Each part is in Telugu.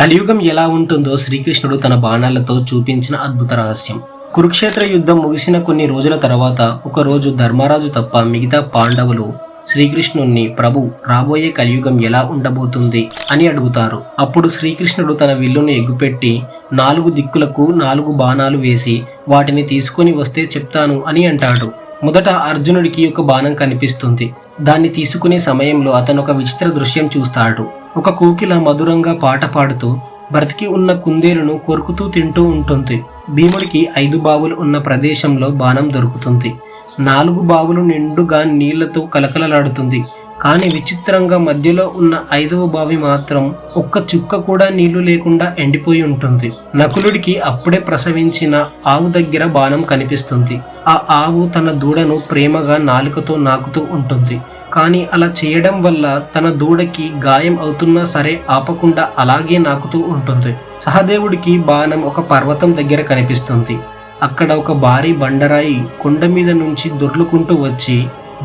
కలియుగం ఎలా ఉంటుందో శ్రీకృష్ణుడు తన బాణాలతో చూపించిన అద్భుత రహస్యం. కురుక్షేత్ర యుద్ధం ముగిసిన కొన్ని రోజుల తర్వాత ఒకరోజు ధర్మరాజు తప్ప మిగతా పాండవులు శ్రీకృష్ణుణ్ణి ప్రభు రాబోయే కలియుగం ఎలా ఉండబోతుంది అని అడుగుతారు. అప్పుడు శ్రీకృష్ణుడు తన విల్లును ఎగుపెట్టి 4 దిక్కులకు 4 బాణాలు వేసి వాటిని తీసుకొని వస్తే చెప్తాను అని అంటాడు. మొదట అర్జునుడికి ఒక బాణం కనిపిస్తుంది. దాన్ని తీసుకునే సమయంలో అతను ఒక విచిత్ర దృశ్యం చూస్తాడు. ఒక కోకిల మధురంగా పాట పాడుతూ బ్రతికి ఉన్న కుందేలును కొరుకుతూ తింటూ ఉంటుంది. భీముడికి 5 బావులు ఉన్న ప్రదేశంలో బాణం దొరుకుతుంది. 4 బావులు నిండుగా నీళ్లతో కలకలలాడుతుంది. కానీ విచిత్రంగా మధ్యలో ఉన్న 5వ బావి మాత్రం ఒక్క చుక్క కూడా నీళ్లు లేకుండా ఎండిపోయి ఉంటుంది. నకులుడికి అప్పుడే ప్రసవించిన ఆవు దగ్గర బాణం కనిపిస్తుంది. ఆ ఆవు తన దూడను ప్రేమగా నాలుకతో నాకుతూ ఉంటుంది. కానీ అలా చేయడం వల్ల తన దూడకి గాయం అవుతున్నా సరే ఆపకుండా అలాగే నాకుతూ ఉంటుంది. సహదేవుడికి బాణం ఒక పర్వతం దగ్గర కనిపిస్తుంది. అక్కడ ఒక భారీ బండరాయి కొండ మీద నుంచి దొర్లుకుంటూ వచ్చి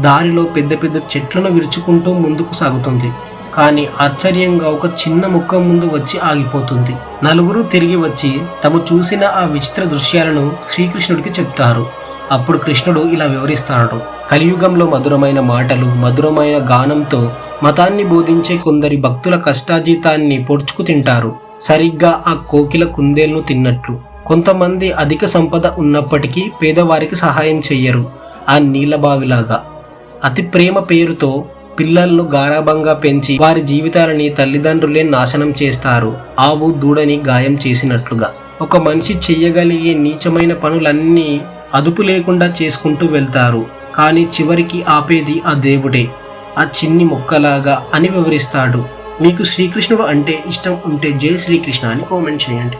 దారిలో పెద్ద పెద్ద చెట్లను విరుచుకుంటూ ముందుకు సాగుతుంది. కానీ ఆశ్చర్యంగా ఒక చిన్న ముక్క ముందు వచ్చి ఆగిపోతుంది. నలుగురు తిరిగి వచ్చి తాము చూసిన ఆ విచిత్ర దృశ్యాలను శ్రీకృష్ణుడికి చెప్తారు. అప్పుడు కృష్ణుడు ఇలా వివరిస్తాడు. కలియుగంలో మధురమైన మాటలు, మధురమైన గానంతో మతాన్ని బోధించే కొందరి భక్తుల కష్టాజీతాన్ని పొడుచుకు తింటారు. సరిగ్గా ఆ కోకిల కుందేలును తిన్నట్లు. కొంతమంది అధిక సంపద ఉన్నప్పటికీ పేదవారికి సహాయం చెయ్యరు. ఆ నీలబావిలాగా అతి ప్రేమ పేరుతో పిల్లలను గారాబంగా పెంచి వారి జీవితాలని తల్లిదండ్రులే నాశనం చేస్తారు. ఆవు దూడని గాయం చేసినట్లుగా ఒక మనిషి చెయ్యగలిగే నీచమైన పనులన్నీ అదుపు లేకుండా చేసుకుంటూ వెళ్తారు. కానీ చివరికి ఆపేది ఆ దేవుడే, ఆ చిన్ని మొక్కలాగా అని వివరిస్తాడు. మీకు శ్రీకృష్ణుడు అంటే ఇష్టం ఉంటే జై శ్రీకృష్ణ అని కామెంట్ చేయండి.